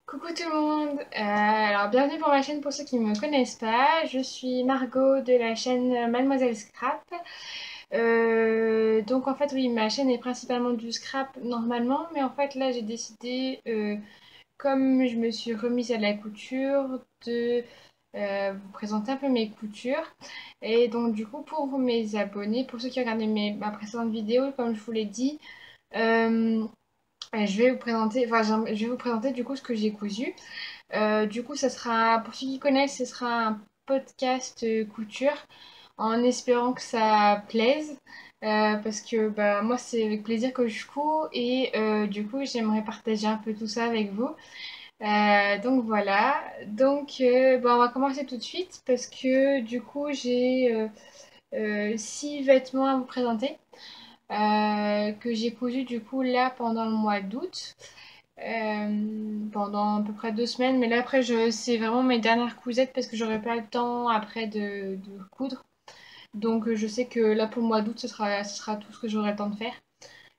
Coucou tout le monde, alors bienvenue pour ma chaîne pour ceux qui ne me connaissent pas. Je suis Margot de la chaîne Mademoiselle Scrap. Donc en fait oui, ma chaîne est principalement du scrap normalement, mais en fait là j'ai décidé, comme je me suis remise à la couture, de vous présenter un peu mes coutures. Et donc du coup pour mes abonnés, pour ceux qui regardent ma précédente vidéo, comme je vous l'ai dit, euh, je vais vous présenter, je vais vous présenter du coup ce que j'ai cousu. Du coup, ça sera, pour ceux qui connaissent, ce sera un podcast couture, en espérant que ça plaise, parce que bah, moi, c'est avec plaisir que je couds, et du coup, j'aimerais partager un peu tout ça avec vous. Donc voilà, donc bah, on va commencer tout de suite, parce que du coup, j'ai 6 vêtements à vous présenter, que j'ai cousu du coup là pendant le mois d'août pendant à peu près 2 semaines. Mais là, après, c'est vraiment mes dernières cousettes parce que j'aurai pas le temps après de coudre. Donc, je sais que là, pour le mois d'août, ce sera tout ce que j'aurai le temps de faire.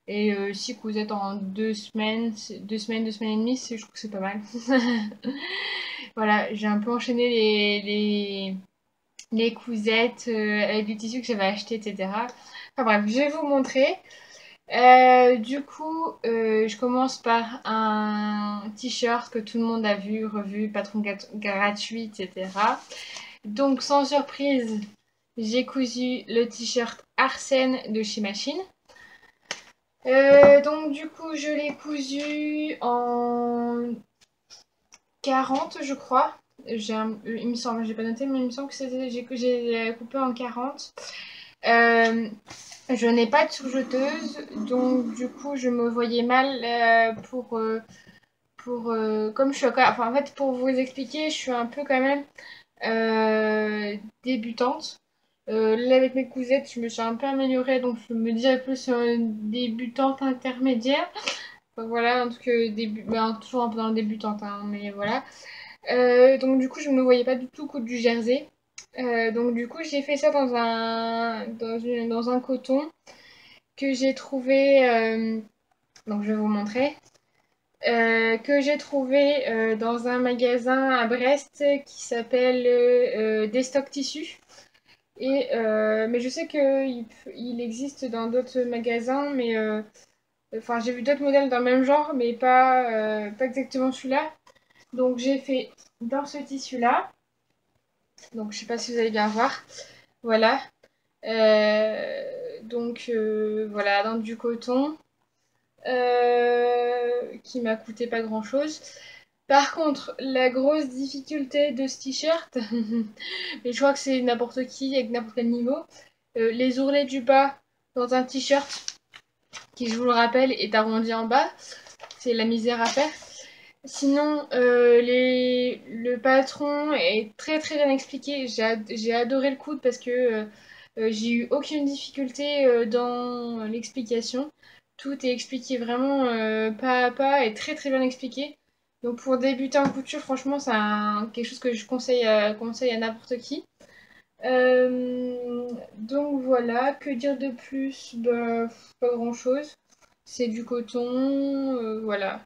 Et 6 cousettes en 2 semaines, 2 semaines, 2 semaines et demie, je trouve que c'est pas mal. Voilà, j'ai un peu enchaîné les cousettes avec du tissu que j'avais acheté, etc. Enfin bref, je vais vous montrer. Du coup, je commence par un t-shirt que tout le monde a vu, revu, patron gratuit, etc. Donc, sans surprise, j'ai cousu le t-shirt Arsène de chez Machine. Donc, du coup, je l'ai cousu en 40, je crois. Il me semble, j'ai pas noté, mais il me semble que j'ai coupé en 40. Euh, Je n'ai pas de sous-jeteuse, donc du coup je me voyais mal comme je suis enfin en fait pour vous expliquer, je suis un peu quand même débutante. Là avec mes cousettes, je me suis un peu améliorée, donc je me dirais plus débutante intermédiaire. Enfin, voilà, en tout cas toujours un peu dans le débutante, hein, mais voilà. Donc du coup je me voyais pas du tout coudre du jersey. Donc du coup j'ai fait ça dans un coton que j'ai trouvé, donc je vais vous montrer, que j'ai trouvé dans un magasin à Brest qui s'appelle Destock Tissus. Mais je sais qu'il existe dans d'autres magasins, mais enfin j'ai vu d'autres modèles dans le même genre, mais pas exactement celui-là. Donc j'ai fait dans ce tissu-là. Donc je sais pas si vous allez bien voir. Voilà. Voilà, dans du coton. Qui m'a coûté pas grand chose. Par contre, la grosse difficulté de ce t-shirt, et je crois que c'est n'importe qui avec n'importe quel niveau, les ourlets du bas dans un t-shirt qui, je vous le rappelle, est arrondi en bas, c'est la misère à faire. Sinon, le patron est très très bien expliqué. J'ai adoré le coude parce que j'ai eu aucune difficulté dans l'explication. Tout est expliqué vraiment pas à pas et très très bien expliqué. Donc pour débuter en couture, franchement, c'est quelque chose que je conseille à n'importe qui. Donc voilà, que dire de plus? Bah, pas grand-chose. C'est du coton, voilà.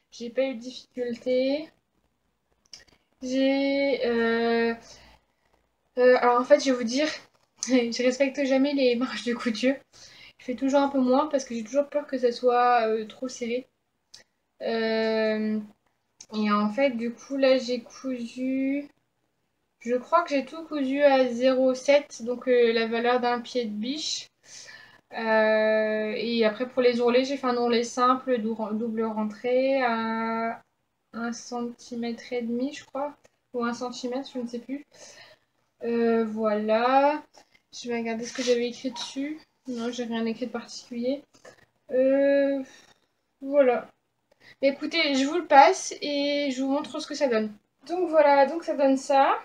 J'ai pas eu de difficulté. J'ai. Alors en fait, je vais vous dire, je respecte jamais les marges de couture. Je fais toujours un peu moins parce que j'ai toujours peur que ça soit trop serré. Euh, et en fait, du coup, là, j'ai cousu. Je crois que j'ai tout cousu à 0,7, donc la valeur d'un pied de biche. Et après, pour les ourlets, j'ai fait un ourlet simple, double rentrée, à 1,5 cm, je crois. Ou 1 cm, je ne sais plus. Voilà. Je vais regarder ce que j'avais écrit dessus. Non, j'ai rien écrit de particulier. Euh, voilà. Écoutez, je vous le passe et je vous montre ce que ça donne. Donc voilà, donc ça donne ça.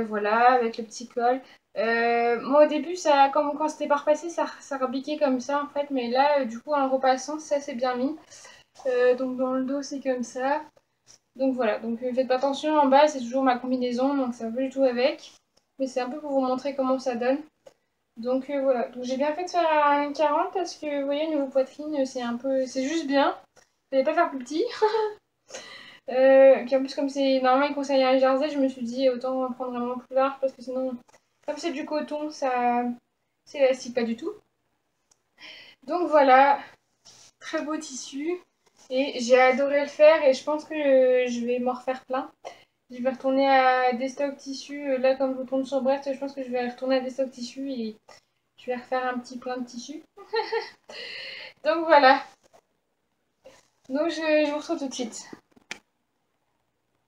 Voilà, avec le petit col. Moi au début, quand c'était pas repassé, ça repiquait comme ça en fait. Mais là, du coup, en le repassant, ça s'est bien mis. Donc dans le dos, c'est comme ça. Donc voilà, donc faites pas attention, en bas c'est toujours ma combinaison, donc ça va pas du tout avec. Mais c'est un peu pour vous montrer comment ça donne. Donc voilà, donc j'ai bien fait de faire un 40 parce que vous voyez, niveau poitrine, c'est juste bien. Vous n'allez pas faire plus petit. Puis en plus, comme c'est normalement il conseille un jersey, je me suis dit autant prendre vraiment plus large parce que sinon, comme c'est du coton, ça c'est élastique pas du tout. Donc voilà, très beau tissu et j'ai adoré le faire et je pense que je vais m'en refaire plein. Je vais retourner à des stocks tissus. Là, comme je retourne sur Brest, je pense que je vais retourner à des stocks tissus et je vais refaire un petit plein de tissus. Donc voilà. Donc je vous retrouve tout de suite.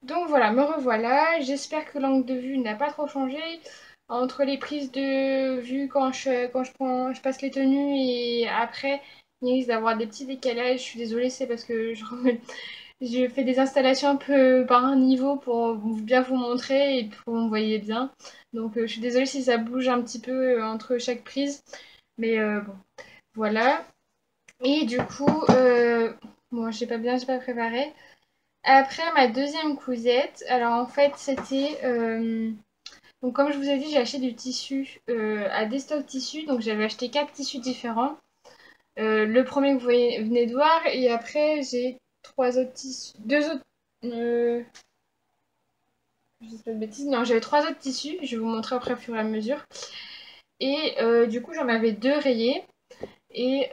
Donc voilà, me revoilà. J'espère que l'angle de vue n'a pas trop changé. Entre les prises de vue quand je passe les tenues et après, il risque d'avoir des petits décalages. Je suis désolée, c'est parce que je fais des installations un peu par un niveau pour bien vous montrer et pour que vous me voyez bien. Donc je suis désolée si ça bouge un petit peu entre chaque prise. Mais bon, voilà. Et du coup, bon, j'ai pas préparé. Après, ma deuxième cousette, alors en fait, c'était... donc comme je vous ai dit, j'ai acheté du tissu à des stocks tissus. Donc j'avais acheté 4 tissus différents. Le premier que vous venez de voir. Et après, j'ai trois autres tissus... Deux autres... euh, je dis pas de bêtises. Non, j'avais trois autres tissus. Je vais vous montrer après au fur et à mesure. Et du coup, j'en avais deux rayés. Et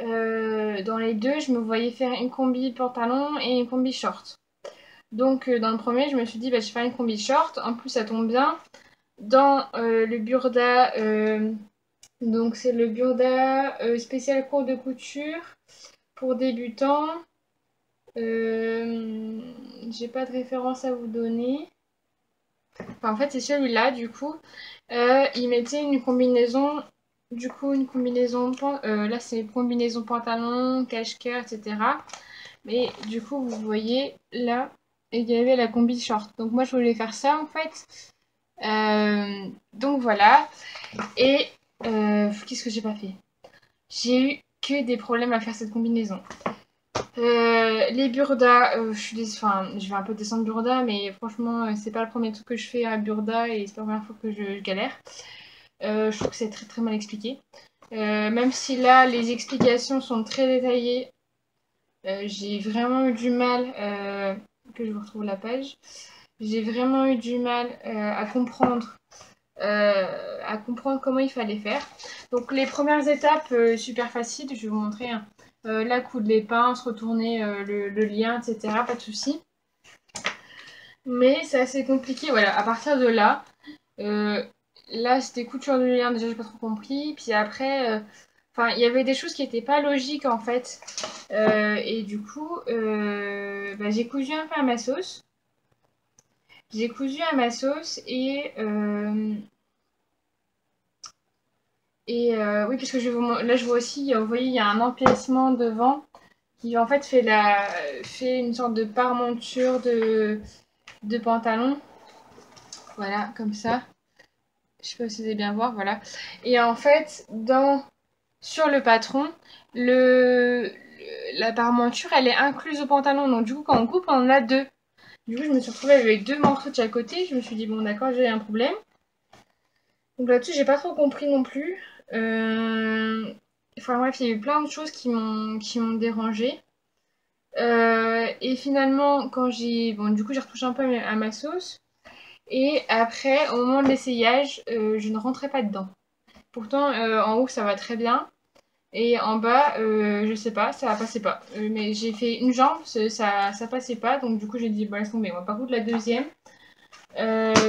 dans les deux, je me voyais faire une combi pantalon et une combi short. Donc dans le premier, je me suis dit, bah, je vais faire une combi short. En plus, ça tombe bien. Dans le burda, donc c'est le burda spécial cours de couture pour débutants. J'ai pas de référence à vous donner. Enfin, en fait, c'est celui-là, du coup. Il mettait une combinaison, du coup, une combinaison, là c'est une combinaison pantalon, cache-cœur, etc. Mais du coup, vous voyez, là, il y avait la combi short. Donc moi, je voulais faire ça, en fait. Donc voilà. Et qu'est-ce que j'ai pas fait? J'ai eu que des problèmes à faire cette combinaison. Les burdas, enfin, je vais un peu descendre burda, mais franchement, c'est pas le premier truc que je fais à burda et c'est pas la première fois que je galère. Je trouve que c'est très très mal expliqué. Même si là, les explications sont très détaillées, j'ai vraiment eu du mal, que je vous retrouve la page, j'ai vraiment eu du mal à comprendre comment il fallait faire. Donc les premières étapes, super faciles, je vais vous montrer. Hein. Là, coudre les pinces, retourner le lien, etc. Pas de souci. Mais c'est assez compliqué. Voilà, à partir de là, euh, là c'était couture de lien, déjà j'ai pas trop compris. Puis après, enfin, il y avait des choses qui étaient pas logiques en fait. Et du coup, bah, j'ai cousu un peu à ma sauce. J'ai cousu à ma sauce et oui, puisque là je vois aussi, vous voyez, il y a un empiècement devant qui en fait fait une sorte de pare-monture de pantalon. Voilà, comme ça. Je sais pas si vous allez bien voir, voilà. Et en fait, sur le patron, la pare-monture, elle est incluse au pantalon. Donc du coup, quand on coupe, on en a deux. Du coup, je me suis retrouvée avec deux morceaux de chaque côté. Je me suis dit, bon, d'accord, j'ai un problème. Donc là-dessus, j'ai pas trop compris non plus. Enfin bref, il y a eu plein de choses qui m'ont dérangée. Et finalement, bon, du coup, j'ai retouché un peu à ma sauce. Et après, au moment de l'essayage, je ne rentrais pas dedans. Pourtant, en haut, ça va très bien. Et en bas, je sais pas, ça passait pas. Mais j'ai fait une jambe, ça passait pas. Donc du coup, j'ai dit, bon, laisse tomber, on va pas coudre la deuxième.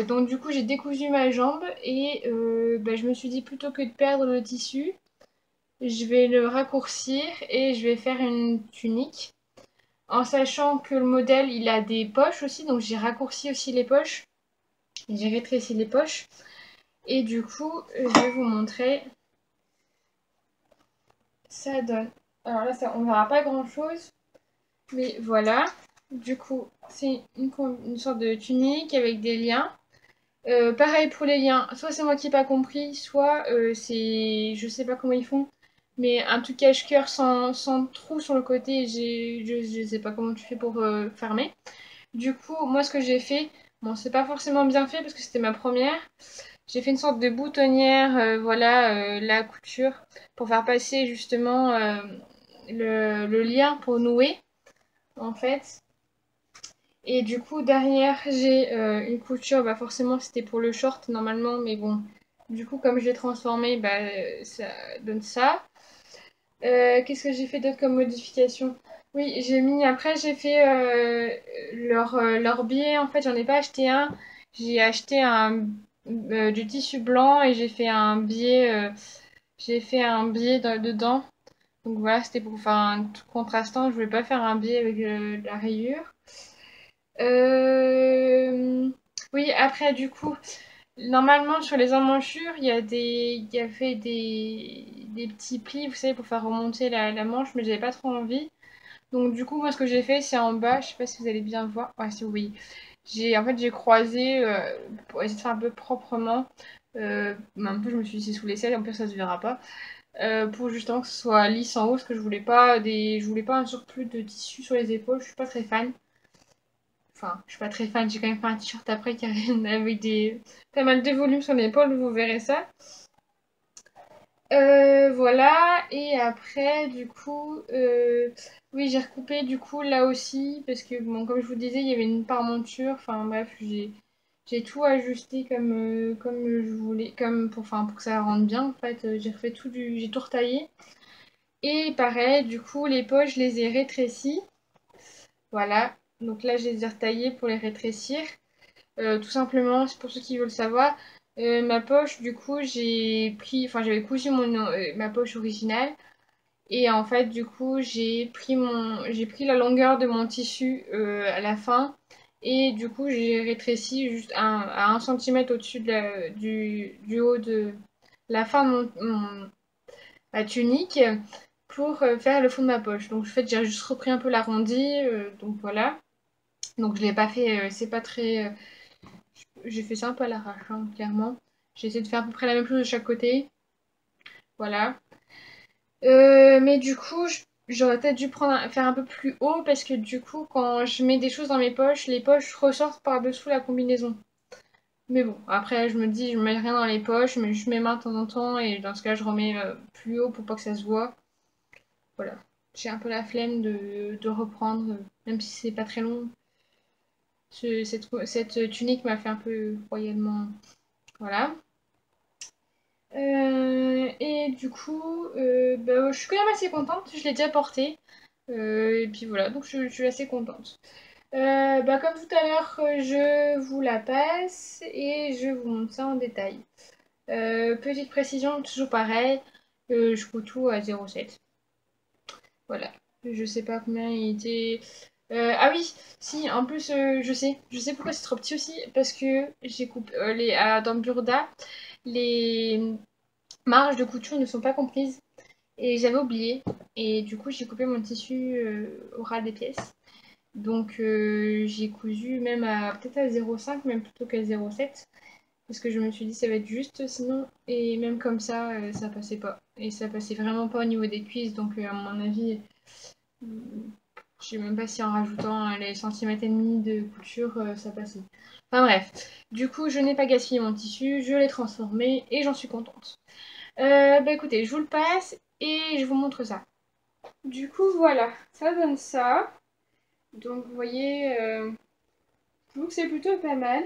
Donc du coup, j'ai décousu ma jambe et bah, je me suis dit, plutôt que de perdre le tissu, je vais le raccourcir et je vais faire une tunique. En sachant que le modèle, il a des poches aussi. Donc j'ai raccourci aussi les poches. J'ai rétréci les poches. Et du coup, je vais vous montrer. Ça donne. Alors là, on verra pas grand chose. Mais voilà. Du coup, c'est une sorte de tunique avec des liens. Pareil pour les liens. Soit c'est moi qui n'ai pas compris, soit c'est. Je sais pas comment ils font. Mais un truc cache-cœur sans trou sur le côté. Je sais pas comment tu fais pour fermer. Du coup, moi, ce que j'ai fait. Bon, c'est pas forcément bien fait parce que c'était ma première. J'ai fait une sorte de boutonnière, voilà, la couture, pour faire passer justement le lien pour nouer, en fait. Et du coup, derrière, j'ai une couture, bah forcément c'était pour le short normalement, mais bon, du coup, comme je l'ai transformé, bah ça donne ça. Qu'est-ce que j'ai fait d'autre comme modification? Oui, j'ai mis, après j'ai fait leur biais, en fait j'en ai pas acheté un, j'ai acheté du tissu blanc et j'ai fait un biais dedans. Donc voilà, c'était pour faire un truc contrastant, je voulais pas faire un biais avec la rayure. Euh, Oui, après, du coup, normalement, sur les emmanchures, il y a fait des petits plis, vous savez, pour faire remonter la manche, mais j'avais pas trop envie. Donc, du coup, moi, ce que j'ai fait, c'est en bas, je sais pas si vous allez bien voir. Ouais, si oui. En fait, j'ai croisé pour essayer de faire un peu proprement. Un peu, je me suis dit, c'est sous l'aisselle, en plus, ça se verra pas. Pour justement que ce soit lisse en haut, parce que je voulais pas un surplus de tissu sur les épaules, je suis pas très fan. Enfin, je suis pas très fan, j'ai quand même fait un t-shirt après qui arrive avec pas mal de volume sur l'épaule, vous verrez ça. Voilà, et après, du coup, oui, j'ai recoupé du coup là aussi, parce que, bon, comme je vous disais, il y avait une parmenture, enfin bref, j'ai tout ajusté comme je voulais, pour que ça rentre bien, en fait, j'ai tout retaillé. Et pareil, du coup, les poches, je les ai rétrécies, voilà. Donc là, je les ai retaillées pour les rétrécir. Tout simplement, c'est pour ceux qui veulent savoir. Ma poche, du coup, j'avais cousu ma poche originale. Et en fait, du coup, j'ai pris la longueur de mon tissu à la fin. Et du coup, j'ai rétréci juste à 1 centimètre au-dessus du haut de la fin de ma tunique pour faire le fond de ma poche. Donc, en fait, j'ai juste repris un peu l'arrondi. Donc, voilà. Donc, je l'ai pas fait, c'est pas très. J'ai fait ça un peu à l'arrache, hein, clairement. J'ai essayé de faire à peu près la même chose de chaque côté. Voilà. Mais du coup, j'aurais peut-être dû faire un peu plus haut parce que du coup, quand je mets des choses dans mes poches, les poches ressortent par-dessous la combinaison. Mais bon, après, je me dis, je mets rien dans les poches, je mets juste mes mains de temps en temps et dans ce cas, je remets plus haut pour pas que ça se voit. Voilà. J'ai un peu la flemme de reprendre, même si c'est pas très long. Cette tunique m'a fait un peu royalement. Voilà. Et du coup, bah, je suis quand même assez contente, je l'ai déjà portée. Et puis voilà, donc je suis assez contente. Bah, comme tout à l'heure, je vous la passe et je vous montre ça en détail. Petite précision, toujours pareil, je coûte tout à 0,7. Voilà. Je sais pas combien il était. Ah oui, si, en plus, je sais pourquoi c'est trop petit aussi, parce que j'ai coupé dans Burda, les marges de couture ne sont pas comprises. Et j'avais oublié. Et du coup, j'ai coupé mon tissu au ras des pièces. Donc, j'ai cousu même peut-être à 0,5, même plutôt qu'à 0,7. Parce que je me suis dit, ça va être juste sinon. Et même comme ça, ça passait pas. Et ça passait vraiment pas au niveau des cuisses. Donc, à mon avis, je sais même pas si en rajoutant les centimètres et demi de couture, ça passait. Enfin bref. Du coup, je n'ai pas gaspillé mon tissu. Je l'ai transformé et j'en suis contente. Bah écoutez, je vous le passe et je vous montre ça. Du coup, voilà, ça donne ça. Donc, vous voyez, je trouve que c'est plutôt pas mal.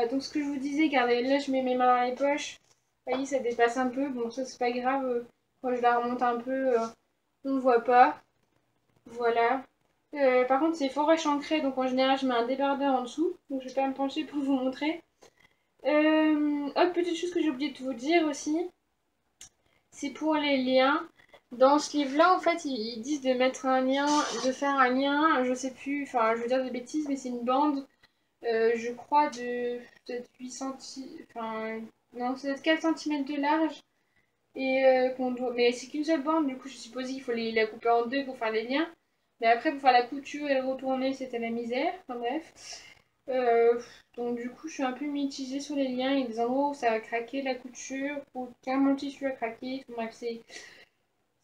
Donc, ce que je vous disais, regardez, là, je mets mes mains dans les poches. Vous voyez, ça dépasse un peu. Bon, ça, c'est pas grave. Quand je la remonte un peu, on ne voit pas. Voilà. Par contre, c'est fort échancré, donc en général, je mets un débardeur en dessous. Donc, je vais pas me pencher pour vous montrer. Autre petite chose que j'ai oublié de vous dire aussi, c'est pour les liens. Dans ce livre-là, en fait, ils disent de mettre un lien, de faire un lien, je sais plus, enfin, je veux dire des bêtises, mais c'est une bande, je crois, de peut-être 8 cm, enfin, non, c'est peut-être 4 cm de large, et qu'on doit, mais c'est qu'une seule bande, du coup, je suppose qu'il faut la couper en deux pour faire les liens, mais après, pour faire la couture et le retourner, c'était la misère, enfin bref. Euh, donc du coup, je suis un peu mitigée sur les liens. Il y a des endroits où ça a craqué la couture, ou carrément le tissu a craqué. Enfin, bref,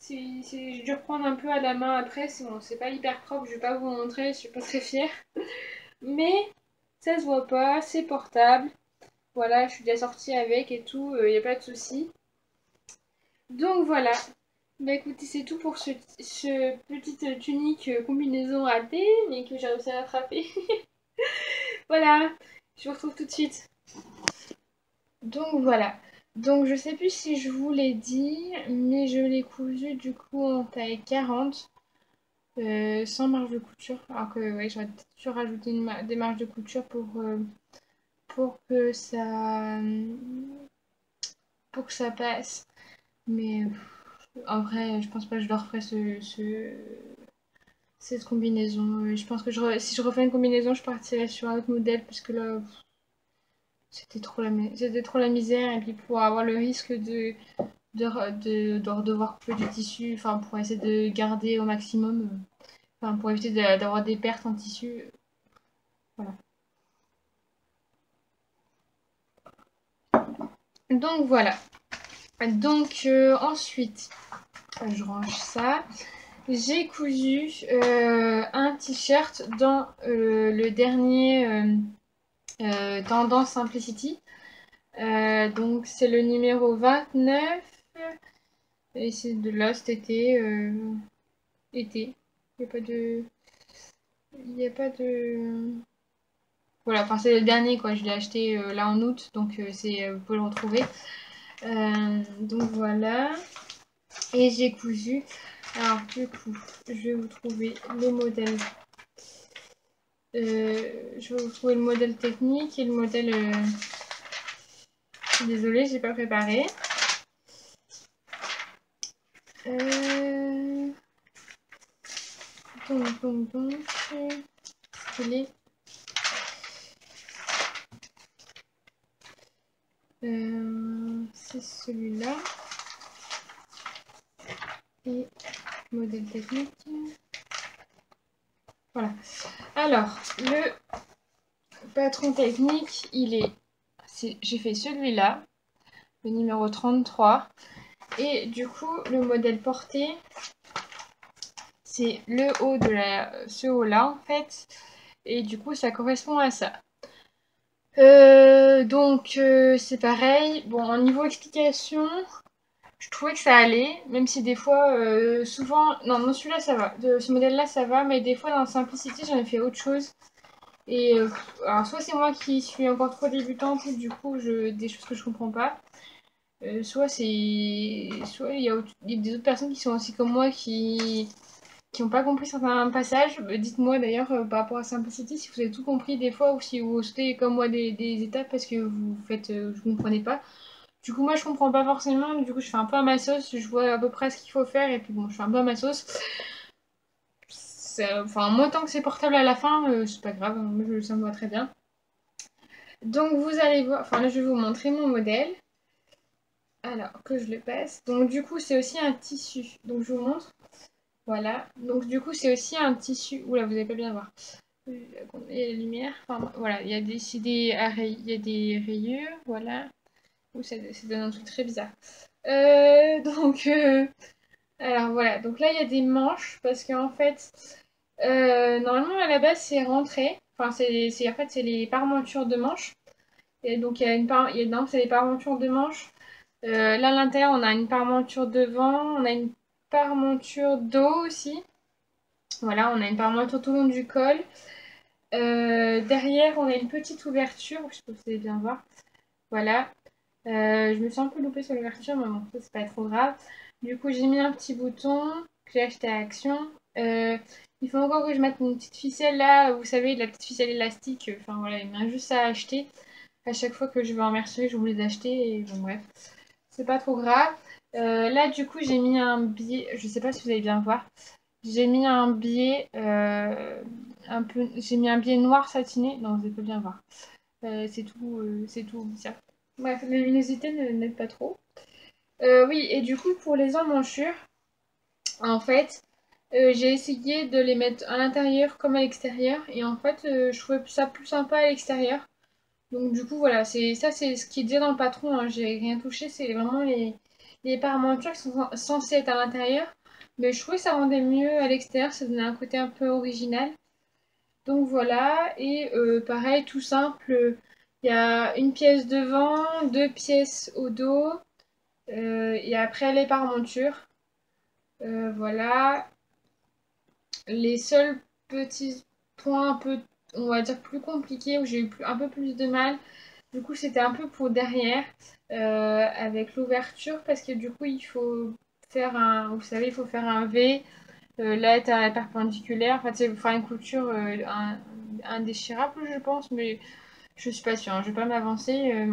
j'ai dû reprendre un peu à la main après. C'est bon, c'est pas hyper propre, je vais pas vous montrer, je suis pas très fière. Mais ça se voit pas, c'est portable. Voilà, je suis déjà sortie avec et tout, il n'y a pas de souci. Donc voilà. Bah écoutez, c'est tout pour ce petite tunique combinaison ratée, mais que j'ai réussi à rattraper. Voilà, je vous retrouve tout de suite. Donc voilà. Donc je sais plus si je vous l'ai dit, mais je l'ai cousu du coup en taille 40, sans marge de couture. Alors que ouais, j'aurais peut-être dû rajouter des marges de couture pour que ça passe. Mais en vrai, je pense pas que je le referai cette combinaison. Je pense que si je refais une combinaison, je partirai sur un autre modèle parce que là, c'était trop la misère. Et puis pour avoir le risque de devoir couper du tissu, enfin pour essayer de garder au maximum, enfin pour éviter d'avoir des pertes en tissu. Voilà. Donc voilà. Donc ensuite, je range ça. J'ai cousu un t-shirt dans le dernier Tendance Simplicity. Donc c'est le numéro 29. Et c'est de là cet été. Été. Il n'y a pas de. Il n'y a pas de. Voilà, enfin c'est le dernier quoi. Je l'ai acheté là en août. Donc vous pouvez le retrouver. Donc voilà. Et j'ai cousu. Alors du coup, je vais vous trouver le modèle. Je vais vous trouver le modèle technique et le modèle. Désolée, j'ai pas préparé. Euh... Donc, il c'est celui-là. Et modèle technique. Voilà. Alors, le patron technique, j'ai fait celui-là, le numéro 33. Et du coup, le modèle porté, c'est le haut de ce haut-là, en fait. Et du coup, ça correspond à ça. Donc, c'est pareil. Bon, en niveau explication, je trouvais que ça allait, même si des fois, souvent... Non, non, celui-là, ça va. De ce modèle-là, ça va, mais des fois, dans Simplicity, j'en ai fait autre chose. Et alors, soit c'est moi qui suis encore trop débutante, et du coup, des choses que je comprends pas. Soit il y a des autres personnes qui sont aussi comme moi qui n'ont pas compris certains passages. Dites-moi d'ailleurs par rapport à Simplicity si vous avez tout compris des fois ou si vous sautez comme moi des étapes parce que vous ne comprenez pas. Du coup, moi je comprends pas forcément, du coup je fais un peu à ma sauce, je vois à peu près ce qu'il faut faire et puis bon, je fais un peu à ma sauce. Enfin, moi tant que c'est portable à la fin, c'est pas grave, moi ça me va très bien. Donc vous allez voir, enfin là je vais vous montrer mon modèle. Alors que je le passe. Donc du coup c'est aussi un tissu. Donc je vous montre. Voilà. Donc du coup c'est aussi un tissu. Oula, vous n'allez pas bien voir. Il y a la lumière. Enfin voilà, il y a il y a des rayures. Voilà. Ouh, ça donne un truc très bizarre. Donc alors voilà. Donc là il y a des manches parce qu'en fait normalement à la base c'est rentré. Enfin en fait c'est les parementures de manches. Et donc non, c'est les parementures de manches. Là, à l'intérieur, on a une parementure devant, on a une parementure dos aussi. Voilà, on a une parementure tout le long du col. Derrière, on a une petite ouverture, je sais pas si vous allez bien voir. Voilà. Je me suis un peu loupée sur l'ouverture, mais bon, ça, c'est pas trop grave. Du coup, j'ai mis un petit bouton que j'ai acheté à Action. Euh, il faut encore que je mette une petite ficelle là, vous savez, la petite ficelle élastique. Enfin voilà, il me reste juste à acheter. À chaque fois que je vais en mercerie, j'oublie d'acheter. Et bon, bref. C'est pas trop grave. Là, du coup, j'ai mis un biais. Je sais pas si vous allez bien voir. J'ai mis un biais J'ai mis un biais noir satiné. Non, vous allez pas bien voir. C'est tout bizarre. Bref, la luminosité n'aide pas trop. Oui, et du coup, pour les emmanchures, en fait, j'ai essayé de les mettre à l'intérieur comme à l'extérieur. Et en fait, je trouvais ça plus sympa à l'extérieur. Donc du coup voilà, c'est ce qui est dit dans le patron, hein, j'ai rien touché, c'est vraiment les parementures qui sont censées être à l'intérieur. Mais je trouvais que ça rendait mieux à l'extérieur, ça donnait un côté un peu original. Donc voilà, et pareil, tout simple, il y a une pièce devant, deux pièces au dos, et après les parementures. Voilà. Les seuls petits points un peu, on va dire, plus compliqués où j'ai eu un peu plus de mal, du coup, c'était un peu pour derrière, avec l'ouverture, parce que du coup, il faut faire un, vous savez, il faut faire un V. Là, tu as la perpendiculaire. En fait, c'est faire une couture indéchirable, je pense, mais je suis pas sûre, hein. Je vais pas m'avancer.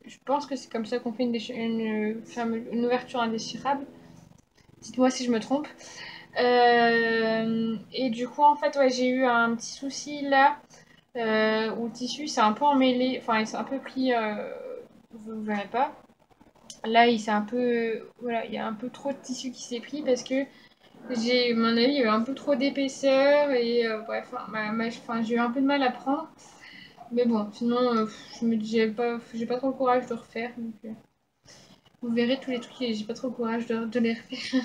Je pense que c'est comme ça qu'on fait une ouverture indéchirable. Dites-moi si je me trompe. Et du coup, en fait, ouais, j'ai eu un petit souci là, où le tissu s'est un peu emmêlé, enfin, il s'est un peu pris, vous ne verrez pas. Là, il s'est un peu, voilà, il y a un peu trop de tissu qui s'est pris parce que à mon avis, il y a eu un peu trop d'épaisseur et bref, enfin, j'ai eu un peu de mal à prendre. Mais bon, sinon, je me dis, j'ai pas trop le courage de refaire. Donc, vous verrez tous les trucs, j'ai pas trop le courage de les refaire.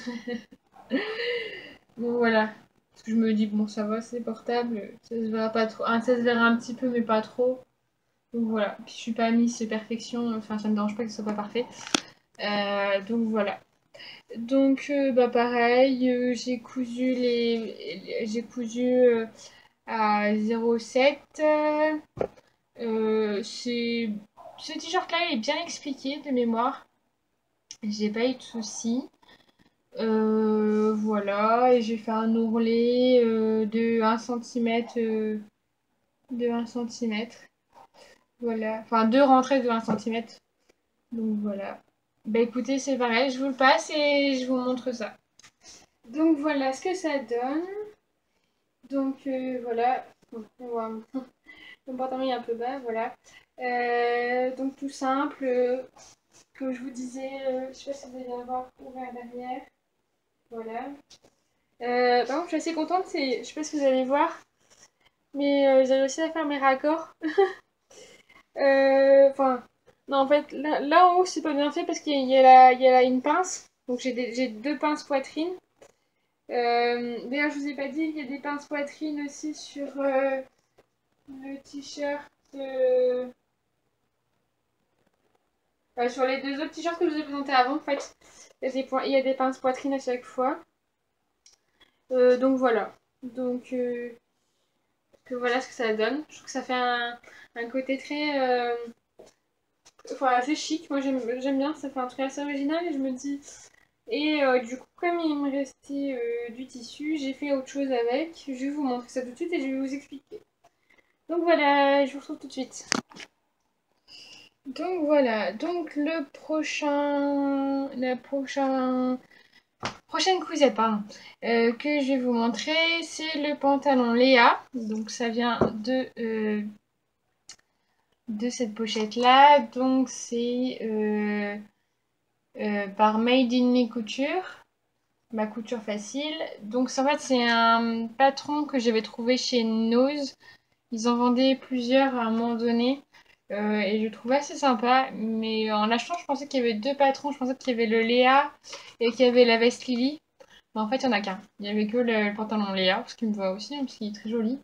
Bon, voilà. Parce que je me dis, bon, ça va, c'est portable, ça se verra pas trop. Ah, ça se verra un petit peu, mais pas trop. Donc voilà. Puis je suis pas Miss Perfection, enfin, ça me dérange pas que ce soit pas parfait. Donc voilà. Donc, bah pareil, j'ai cousu à 0,7. Ce t-shirt-là, il est bien expliqué de mémoire. J'ai pas eu de soucis. Voilà, et j'ai fait un ourlet de 1 cm. De 1 cm. Voilà. Enfin, deux rentrées de 1 cm. Donc voilà. Bah écoutez, c'est pareil, je vous le passe et je vous montre ça. Donc voilà ce que ça donne. Donc voilà. Donc, on voit mon pantalon est un peu bas, voilà. Donc tout simple, comme je vous disais, je sais pas si vous allez avoir ouvert derrière. Voilà. Par contre, je suis assez contente, je sais pas si vous allez voir, mais j'ai réussi à faire mes raccords. Enfin, non, en fait, là en haut, c'est pas bien fait parce qu'il y a une pince. Donc j'ai deux pinces poitrine. D'ailleurs, je vous ai pas dit, il y a des pinces poitrine aussi sur le t-shirt. Sur les deux autres t-shirts que je vous ai présentés avant, en fait, il y a des pinces poitrine à chaque fois. Donc voilà. Donc voilà ce que ça donne. Je trouve que ça fait un côté très, enfin, assez chic. Moi j'aime bien, ça fait un truc assez original et je me dis. Et du coup, comme il me restait du tissu, j'ai fait autre chose avec. Je vais vous montrer ça tout de suite et je vais vous expliquer. Donc voilà, je vous retrouve tout de suite. Donc voilà, donc prochaine cousette, pardon, que je vais vous montrer, c'est le pantalon Léa. Donc ça vient de cette pochette-là. Donc c'est par Made in Me Couture, ma couture facile. Donc en fait c'est un patron que j'avais trouvé chez Nose. Ils en vendaient plusieurs à un moment donné. Et je le trouvais assez sympa. Mais en l'achetant, je pensais qu'il y avait deux patrons. Je pensais qu'il y avait le Léa et qu'il y avait la veste Lily. Mais en fait, il n'y en a qu'un. Il n'y avait que le pantalon Léa, parce qu'il me va aussi, hein, parce qu'il est très joli.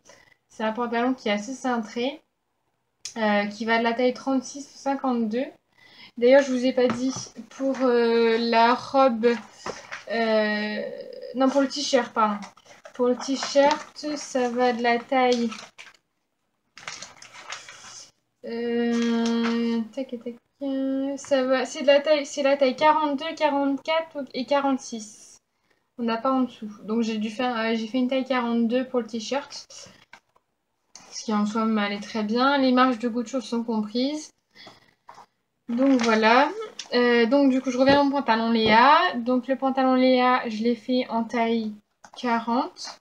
C'est un pantalon qui est assez cintré, qui va de la taille 36-52. D'ailleurs, je vous ai pas dit pour la robe. euh, non, pour le t-shirt, pardon. Pour le t-shirt, ça va de la taille. Tac, tac, ça va. C'est la taille 42, 44 et 46. On n'a pas en dessous. Donc j'ai fait une taille 42 pour le t-shirt. Ce qui en soi m'allait très bien. Les marges de gouttes sont comprises. Donc voilà. Donc du coup je reviens à mon pantalon Léa. Donc le pantalon Léa, je l'ai fait en taille 40.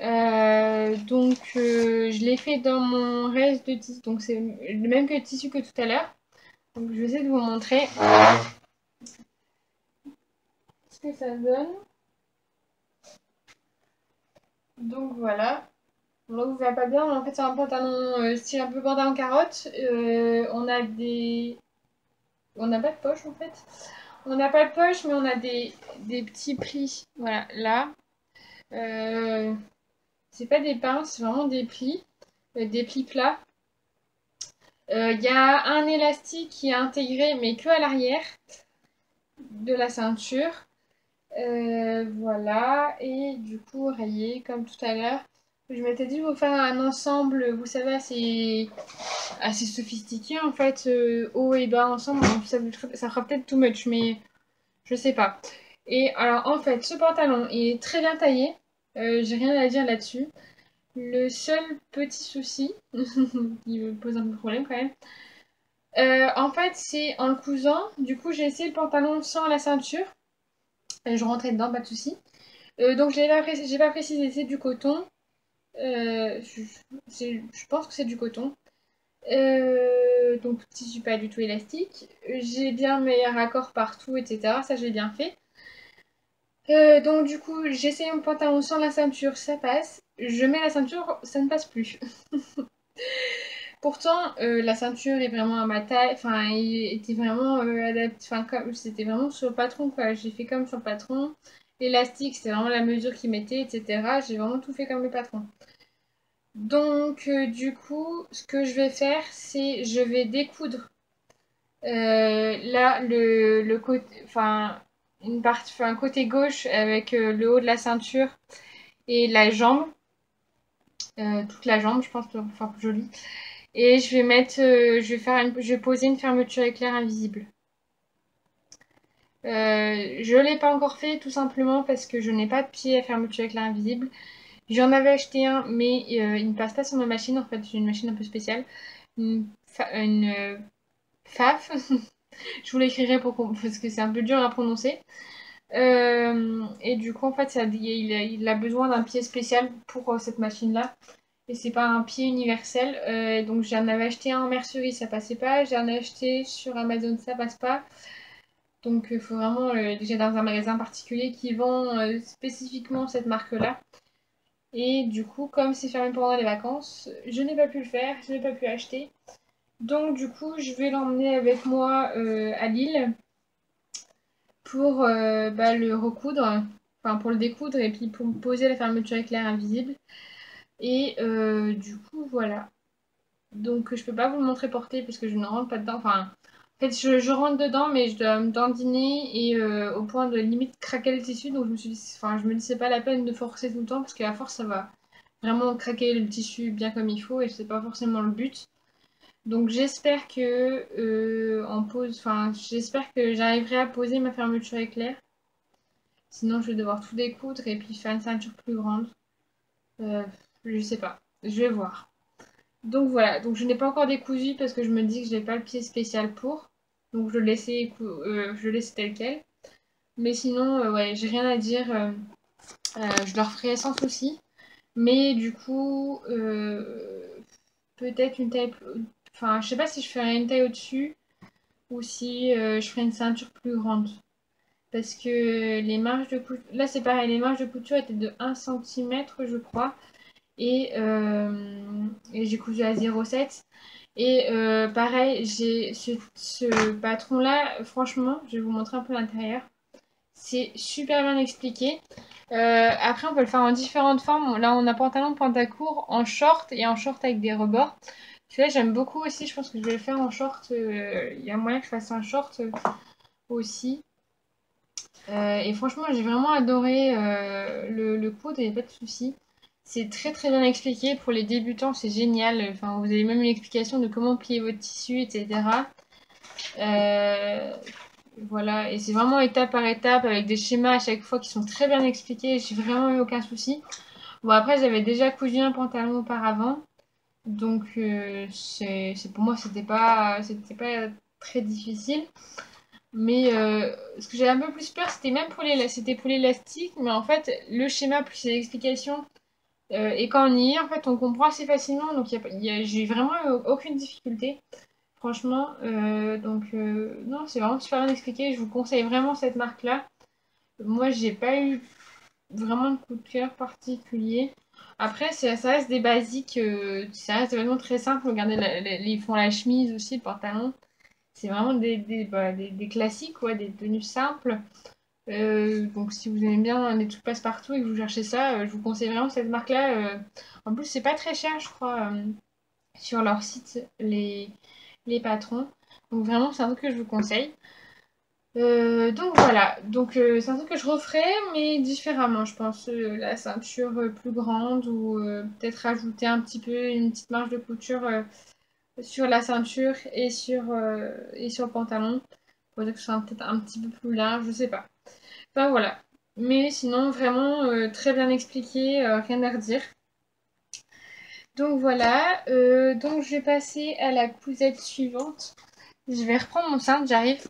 Je l'ai fait dans mon reste de tissu. Donc c'est le même que le tissu que tout à l'heure. Donc je vais essayer de vous montrer ce que ça donne. Donc voilà. Là, vous verrez pas bien, mais en fait, c'est un pantalon style un peu pantalon carotte. On n'a pas de poche en fait. On n'a pas de poche, mais on a des petits plis. Voilà, là. Euh, c'est pas des pinces, c'est vraiment des plis plats. Il y a un élastique qui est intégré, mais que à l'arrière de la ceinture. Voilà, et du coup, rayé comme tout à l'heure. Je m'étais dit vous faire un ensemble, vous savez, assez sophistiqué en fait, haut et bas ensemble. Donc ça fera peut-être too much, mais je sais pas. Et alors en fait, ce pantalon il est très bien taillé. J'ai rien à dire là-dessus. Le seul petit souci qui me pose un peu de problème quand même. En fait, c'est en le cousant. Du coup, j'ai essayé le pantalon sans la ceinture. Et je rentrais dedans, pas de souci. Donc j'ai pas précisé, c'est du coton. Je pense que c'est du coton. Donc tissu pas du tout élastique. J'ai bien mes raccords partout, etc. Ça j'ai bien fait. Donc du coup j'essaye mon pantalon sans la ceinture, ça passe. Je mets la ceinture, ça ne passe plus. Pourtant la ceinture est vraiment à ma taille, enfin il était vraiment adapté, enfin comme c'était vraiment sur le patron quoi. J'ai fait comme sur le patron. L'élastique c'était vraiment la mesure qu'il mettait, etc. J'ai vraiment tout fait comme le patron. Donc, du coup, ce que je vais faire, c'est je vais découdre là le côté, enfin une partie, enfin côté gauche avec le haut de la ceinture et la jambe, toute la jambe, je pense pour faire plus joli. Et je vais mettre, je vais poser une fermeture éclair invisible. Je l'ai pas encore fait tout simplement parce que je n'ai pas de pied à fermeture éclair invisible. J'en avais acheté un, mais il ne passe pas sur ma machine. En fait, j'ai une machine un peu spéciale. Une FAF. Je vous l'écrirai parce que c'est un peu dur à prononcer. Et du coup, en fait, il a besoin d'un pied spécial pour cette machine-là. Et c'est pas un pied universel. Donc j'en avais acheté un en mercerie, ça passait pas. J'en ai acheté sur Amazon, ça passe pas. Donc il faut vraiment déjà dans un magasin particulier qui vend spécifiquement cette marque-là. Et du coup, comme c'est fermé pendant les vacances, je n'ai pas pu le faire, je n'ai pas pu acheter. Donc du coup, je vais l'emmener avec moi à Lille pour le recoudre, enfin pour le découdre et puis pour me poser la fermeture éclair invisible. Et du coup, voilà. Donc je peux pas vous le montrer porté parce que je ne rentre pas dedans. Enfin, en fait, je rentre dedans, mais je dois me dandiner et au point de limite craquer le tissu. Donc je me suis dit, enfin, je me dis c'est pas la peine de forcer tout le temps parce qu'à force ça va vraiment craquer le tissu bien comme il faut et c'est pas forcément le but. Donc j'espère que j'espère que j'arriverai à poser ma fermeture éclair. Sinon je vais devoir tout découdre et puis faire une ceinture plus grande. Euh, je sais pas, je vais voir. Donc voilà, donc je n'ai pas encore décousu parce que je me dis que je n'ai pas le pied spécial pour. Donc je le laisse tel quel. Mais sinon, ouais, j'ai rien à dire. Je le referai sans souci. Mais du coup, peut-être une taille. Enfin, je sais pas si je ferai une taille au-dessus ou si je ferai une ceinture plus grande. Parce que les marges de couture. Là, c'est pareil, les marges de couture étaient de 1 cm, je crois. Et j'ai cousu à 0,7. Et pareil, j'ai ce patron-là, franchement, je vais vous montrer un peu l'intérieur. C'est super bien expliqué. Après, on peut le faire en différentes formes. Là, on a pantalon, pantacourt, en short et en short avec des rebords. Celui-là, j'aime beaucoup aussi. Je pense que je vais le faire en short. Il y a moyen que je fasse un short aussi. Et franchement, j'ai vraiment adoré le coudre, il n'y a pas de souci. C'est très très bien expliqué. Pour les débutants, c'est génial. Enfin, vous avez même une explication de comment plier votre tissu, etc. Euh, voilà, et c'est vraiment étape par étape avec des schémas à chaque fois qui sont très bien expliqués. J'ai vraiment eu aucun souci. Bon, après, j'avais déjà cousu un pantalon auparavant. Donc, pour moi, c'était pas très difficile. Mais ce que j'avais un peu plus peur, c'était pour l'élastique. Mais en fait, le schéma plus les explications, et quand on y est, en fait, on comprend assez facilement. Donc, j'ai vraiment eu aucune difficulté. Franchement, non, c'est vraiment super bien expliqué. Je vous conseille vraiment cette marque-là. Moi, j'ai pas eu vraiment de coup de cœur particulier. Après, ça reste des basiques, ça reste vraiment très simple. Regardez, ils font la chemise aussi, le pantalon. C'est vraiment des classiques, quoi, des tenues simples. Donc si vous aimez bien les trucs passe-partout et que vous cherchez ça, je vous conseille vraiment cette marque-là. En plus, c'est pas très cher, je crois, sur leur site, les patrons. Donc vraiment, c'est un truc que je vous conseille. Donc voilà, donc c'est un truc que je referai, mais différemment, je pense. La ceinture plus grande ou peut-être rajouter un petit peu une petite marge de couture sur la ceinture et sur le pantalon pour dire que ce soit peut-être un petit peu plus large, je sais pas. Enfin voilà. Mais sinon, vraiment très bien expliqué, rien à redire. Donc voilà, donc je vais passer à la cousette suivante. Je vais reprendre mon cintre, j'arrive.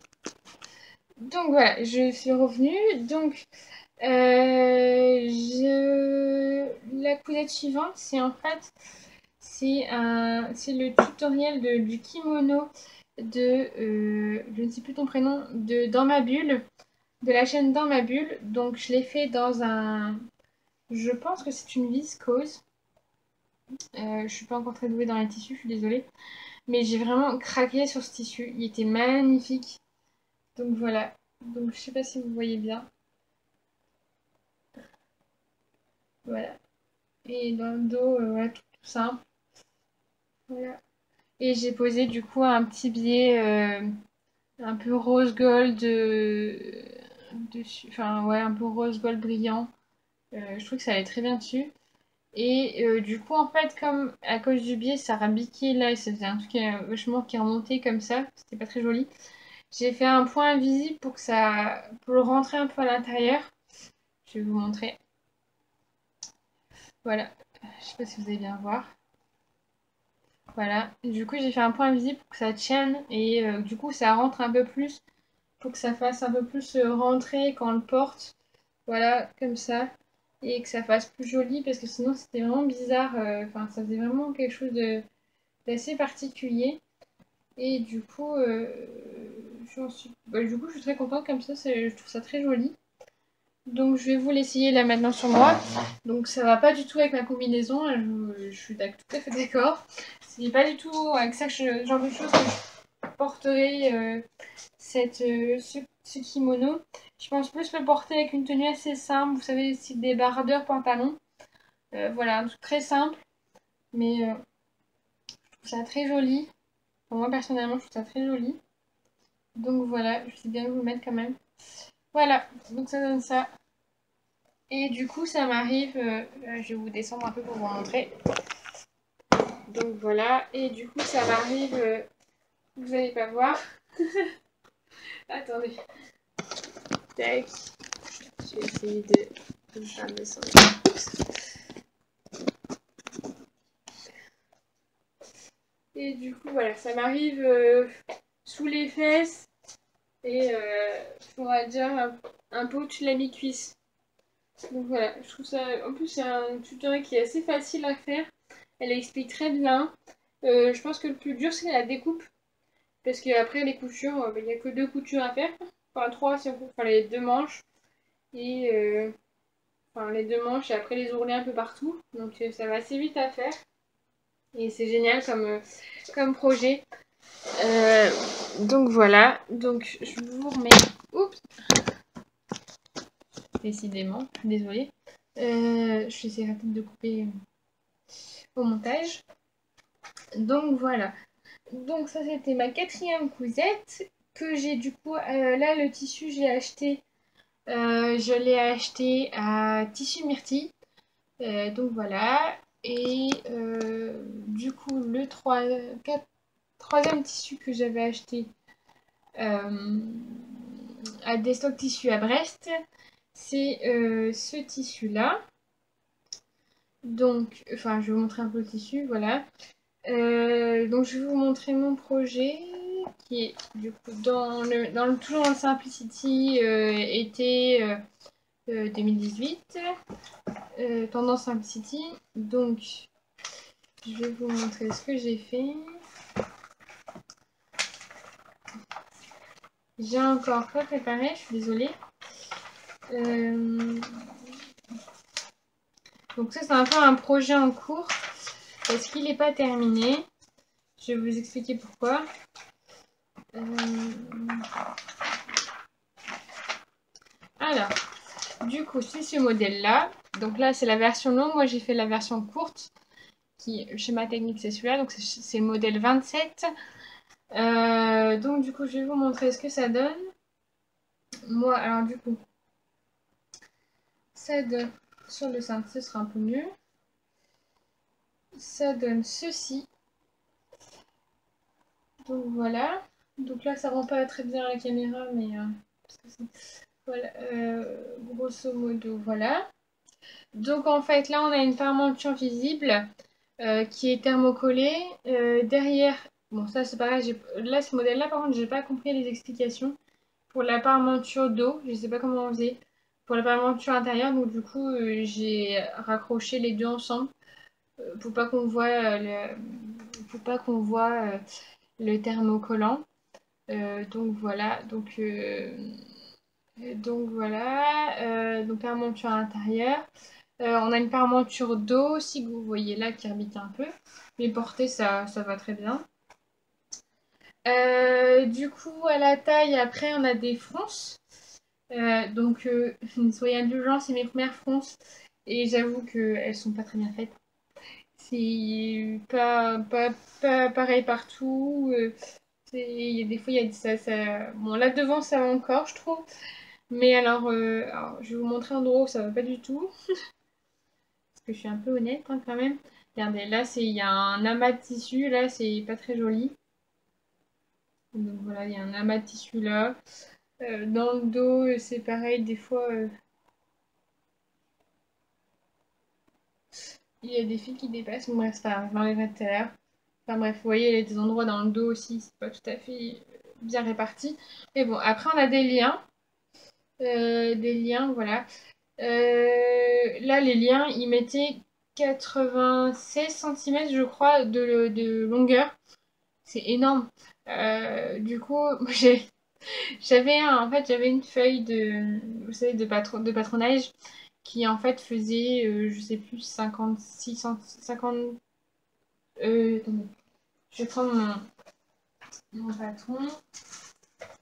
Donc voilà, je suis revenue. Donc la cousette suivante, c'est en fait c'est le tutoriel du kimono je ne sais plus ton prénom, de Dans ma bulle, de la chaîne Dans ma bulle. Donc je l'ai fait dans je pense que c'est une viscose. Je suis pas encore très douée dans les tissus, je suis désolée. Mais j'ai vraiment craqué sur ce tissu. Il était magnifique. Donc voilà. Donc je sais pas si vous voyez bien. Voilà. Et dans le dos, voilà, tout simple. Voilà. Et j'ai posé du coup un petit biais un peu rose gold dessus. Enfin ouais, un peu rose gold brillant. Je trouve que ça allait très bien dessus. Et du coup, en fait, comme à cause du biais, ça rabiquait là et ça faisait un truc vachement qui remontait comme ça. C'était pas très joli. J'ai fait un point invisible pour le rentrer un peu à l'intérieur. Je vais vous montrer. Voilà. Je sais pas si vous allez bien voir. Voilà. Du coup, j'ai fait un point invisible pour que ça tienne et du coup, ça rentre un peu plus pour que ça fasse un peu plus rentrer quand on le porte. Voilà, comme ça. Et que ça fasse plus joli parce que sinon, c'était vraiment bizarre. Enfin, ça faisait vraiment quelque chose d'assez particulier. Et du coup, du coup, je suis très contente comme ça. Je trouve ça très joli. Donc je vais vous l'essayer là maintenant sur moi. Donc ça va pas du tout avec ma combinaison, je suis tout à fait d'accord. C'est pas du tout avec ça genre de choses que je porterai ce kimono. Je pense plus le porter avec une tenue assez simple, vous savez, c'est des bardeurs pantalon. Voilà, un truc très simple, mais je trouve ça très joli. Pour moi personnellement, je trouve ça très joli. Donc voilà, je sais bien vous le mettre quand même. Voilà, donc ça donne ça. Et du coup, ça m'arrive, je vais vous descendre un peu pour vous montrer. Donc voilà, et du coup, ça m'arrive, vous n'allez pas voir. Attendez. Tac. Je vais essayer de me faire descendre. Et du coup, voilà, ça m'arrive sous les fesses et on va dire un peu au-dessus de la mi-cuisse. Donc voilà, je trouve ça. En plus, c'est un tutoriel qui est assez facile à faire. Elle explique très bien. Je pense que le plus dur, c'est la découpe. Parce qu'après, les coutures, il n'y a que deux coutures à faire. Enfin, trois si on peut. Enfin, les deux manches. Et enfin, les deux manches et après les ourlets un peu partout. Donc, ça va assez vite à faire. Et c'est génial comme projet. Euh, donc voilà. Donc, je vous remets. Oups! Décidément, désolée. Je vais essayer peut-être de couper au montage. Donc voilà. Donc ça c'était ma quatrième cousette que j'ai du coup là le tissu je l'ai acheté à Tissu Myrtille. Donc voilà. Et du coup troisième tissu que j'avais acheté à Destock Tissu à Brest, c'est ce tissu là. Donc, enfin, je vais vous montrer un peu le tissu, voilà. Donc, je vais vous montrer mon projet qui est du coup toujours dans le Simplicity été 2018, tendance Simplicity. Donc, je vais vous montrer ce que j'ai fait. J'ai encore pas préparé, je suis désolée. Donc ça, c'est un peu un projet en cours parce qu'il n'est pas terminé. Je vais vous expliquer pourquoi. Alors, du coup, c'est ce modèle-là. Donc là, c'est la version longue. Moi, j'ai fait la version courte. Qui, schéma technique, c'est celui-là. Donc, c'est le modèle 27. Donc, du coup, je vais vous montrer ce que ça donne. moi, alors du coup, ça donne, sur le sein, ce sera un peu mieux. Ça donne ceci. Donc voilà. Donc là, ça rend pas très bien à la caméra, mais voilà, grosso modo, voilà. Donc en fait, là, on a une fermenture visible qui est thermocollée. Derrière, bon, ça c'est pareil, là, ce modèle-là, par contre, j'ai pas compris les explications. Pour la parmenture d'eau, je sais pas comment on faisait. Pour la parmenture intérieure, donc du coup, j'ai raccroché les deux ensemble pour pas qu'on voit pour pas qu'on voit le thermocollant. Donc voilà, donc voilà, donc parmenture intérieure. On a une parmenture d'eau aussi que vous voyez là qui rebite un peu, mais portée ça va très bien. Du coup à la taille après on a des fronces. Donc soyez indulgents, c'est mes premières fronces et j'avoue qu'elles sont pas très bien faites. C'est pas pareil partout. Il y a des fois, il y a ça. Bon, là devant, ça va encore, je trouve. Mais alors, je vais vous montrer en gros, ça va pas du tout. Parce que je suis un peu honnête hein, quand même. Regardez, là, il y a un amas de tissu. Là, c'est pas très joli. Donc voilà, il y a un amas de tissu là. Dans le dos, c'est pareil. Des fois, il y a des fils qui dépassent. Bon, bref, c'est pas grave, je l'enlèverai tout à l'heure. Enfin bref, vous voyez, il y a des endroits dans le dos aussi, c'est pas tout à fait bien réparti. Mais bon, après, on a des liens. Des liens, voilà. Là, les liens, ils mettaient 96 cm, je crois, de longueur. C'est énorme. Du coup, en fait, j'avais une feuille vous savez, de patronage qui en fait faisait, je sais plus, 56, 50. Attendez, je vais prendre mon patron.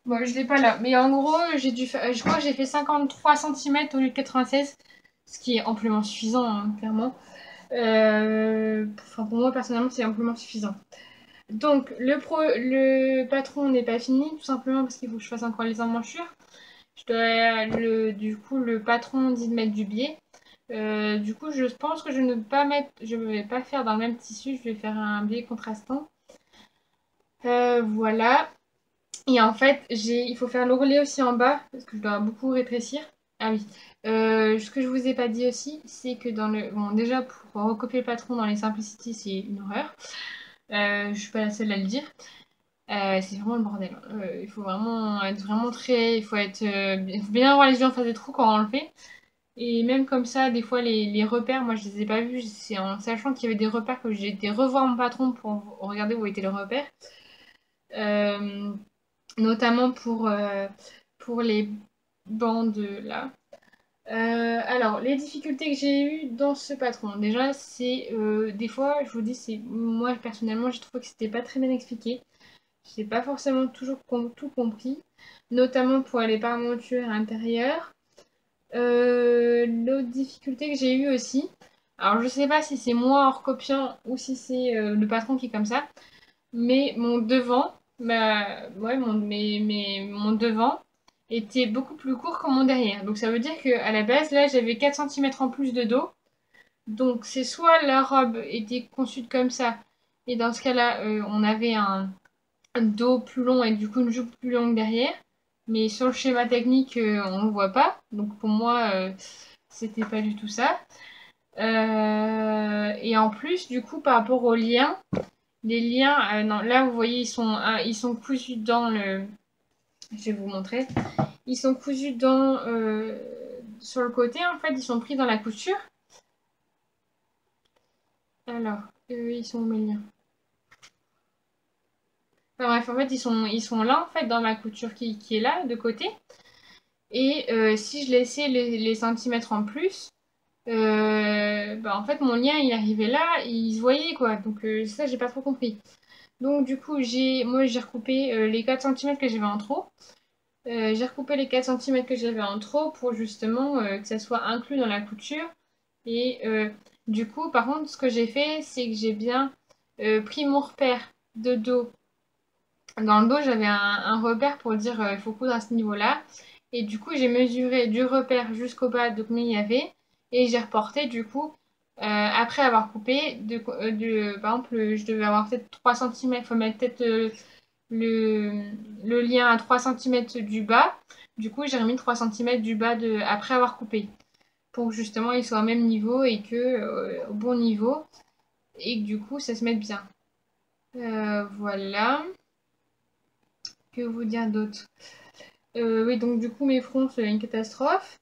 Bon, je l'ai pas là, mais en gros, je crois que j'ai fait 53 cm au lieu de 96, ce qui est amplement suffisant, hein, clairement. Enfin, pour moi, personnellement, c'est amplement suffisant. Donc, le patron n'est pas fini, tout simplement parce qu'il faut que je fasse encore les emmanchures. Du coup, le patron dit de mettre du biais. Du coup, je pense que je ne vais pas faire dans le même tissu, je vais faire un biais contrastant. Voilà. Et en fait, il faut faire l'ourlet aussi en bas, parce que je dois beaucoup rétrécir. Ah oui. Ce que je vous ai pas dit aussi, c'est que bon, déjà, pour recopier le patron dans les Simplicity, c'est une horreur. Je suis pas la seule à le dire. C'est vraiment le bordel. Il faut vraiment être vraiment très... Il faut bien avoir les yeux en face des trous quand on le fait. Et même comme ça, des fois, les repères, moi, je les ai pas vus. C'est en sachant qu'il y avait des repères que j'ai été revoir mon patron pour regarder où étaient les repères. Euh, Notamment pour les bandes là. Alors, les difficultés que j'ai eues dans ce patron, déjà, c'est des fois, je vous dis, c'est moi personnellement, j'ai trouvé que c'était pas très bien expliqué. J'ai pas forcément toujours tout compris, notamment pour les parmentures intérieures. L'autre difficulté que j'ai eue aussi, alors je sais pas si c'est moi en recopiant ou si c'est le patron qui est comme ça, mais mon devant, ouais, mon devant était beaucoup plus court que mon derrière. Donc ça veut dire qu'à la base, là, j'avais 4 cm en plus de dos. Donc c'est soit la robe était conçue comme ça, et dans ce cas-là, on avait un dos plus long et du coup une jupe plus longue derrière. Mais sur le schéma technique, on ne voit pas. Donc pour moi, c'était pas du tout ça. Et en plus, du coup, par rapport aux liens, les liens, non, là vous voyez, ils sont cousus dans le. Je vais vous montrer. Ils sont cousus sur le côté, en fait, ils sont pris dans la couture. Alors, ils sont où mes liens? Enfin, bref, en fait, ils sont là, en fait, dans ma couture qui est là, de côté. Et si je laissais les centimètres en plus, en fait, mon lien, il arrivait là, il se voyait, quoi. Donc, ça, j'ai pas trop compris. Donc, du coup, moi, j'ai recoupé les 4 centimètres que j'avais en trop. J'ai recoupé les 4 centimètres que j'avais en trop pour justement que ça soit inclus dans la couture. Et du coup, par contre, ce que j'ai fait, c'est que j'ai bien pris mon repère de dos. Dans le dos, j'avais un repère pour dire il faut coudre à ce niveau-là. Et du coup, j'ai mesuré du repère jusqu'au bas de combien il y avait. Et j'ai reporté du coup, après avoir coupé, par exemple, je devais avoir peut-être 3 centimètres. Il faut mettre peut-être le, le lien à 3 centimètres du bas. Du coup, j'ai remis 3 centimètres du bas après avoir coupé. Pour que justement, ils soient au même niveau et que au bon niveau. Et que du coup, ça se mette bien. Voilà. Que vous dire d'autre? Oui, donc du coup, mes fronts, c'est une catastrophe.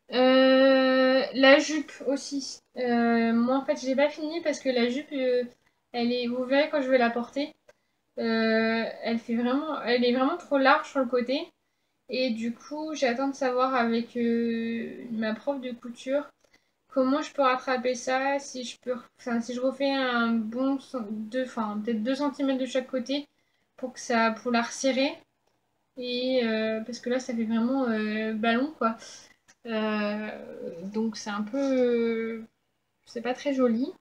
La jupe aussi. Moi, en fait, j'ai pas fini parce que la jupe, vous verrez quand je vais la porter, elle est vraiment trop large sur le côté. Et du coup, j'attends de savoir avec ma prof de couture comment je peux rattraper ça, si je peux, enfin, si je refais un bon, peut-être 2 centimètres de chaque côté pour la resserrer. Et parce que là, ça fait vraiment ballon, quoi. Donc c'est un peu, c'est pas très joli.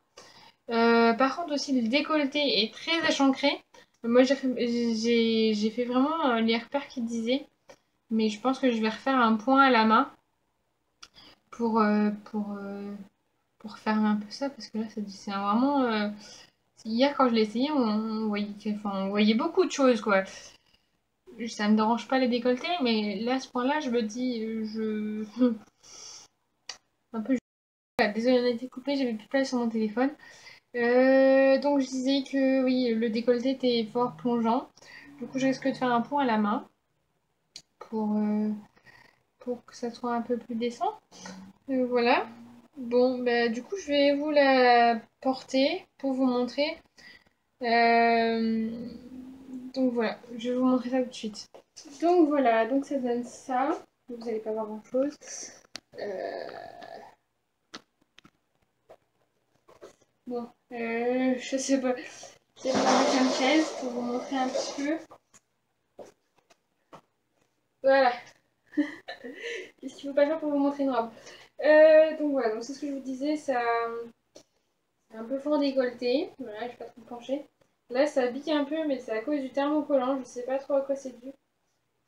Par contre aussi le décolleté est très échancré. Moi j'ai fait vraiment les repères qu'il disait, mais je pense que je vais refaire un point à la main pour euh, pour euh, pour faire un peu ça parce que là c'est vraiment hier quand je l'ai essayé on voyait beaucoup de choses quoi. Ça me dérange pas les décolletés, mais là à ce point-là je me dis un peu désolée on a été coupé, j'avais plus de place sur mon téléphone. Donc je disais que oui, le décolleté était fort plongeant. Du coup, je risque de faire un point à la main pour, euh, pour que ça soit un peu plus décent. Voilà. Bon, bah, du coup, je vais vous la porter pour vous montrer. Euh, donc voilà, je vais vous montrer ça tout de suite. Donc voilà, donc ça donne ça. Vous n'allez pas voir grand-chose. Euh, bon, je sais pas. Je vais vous mettre une chaise pour vous montrer un petit peu. Voilà. Qu'est-ce qu'il faut pas faire pour vous montrer une robe? Donc voilà, donc c'est ce que je vous disais, ça c'est un peu fort décolleté. Voilà, je vais pas trop me pencher. Là, ça pique un peu, mais c'est à cause du thermocollant. Je sais pas trop à quoi c'est dû.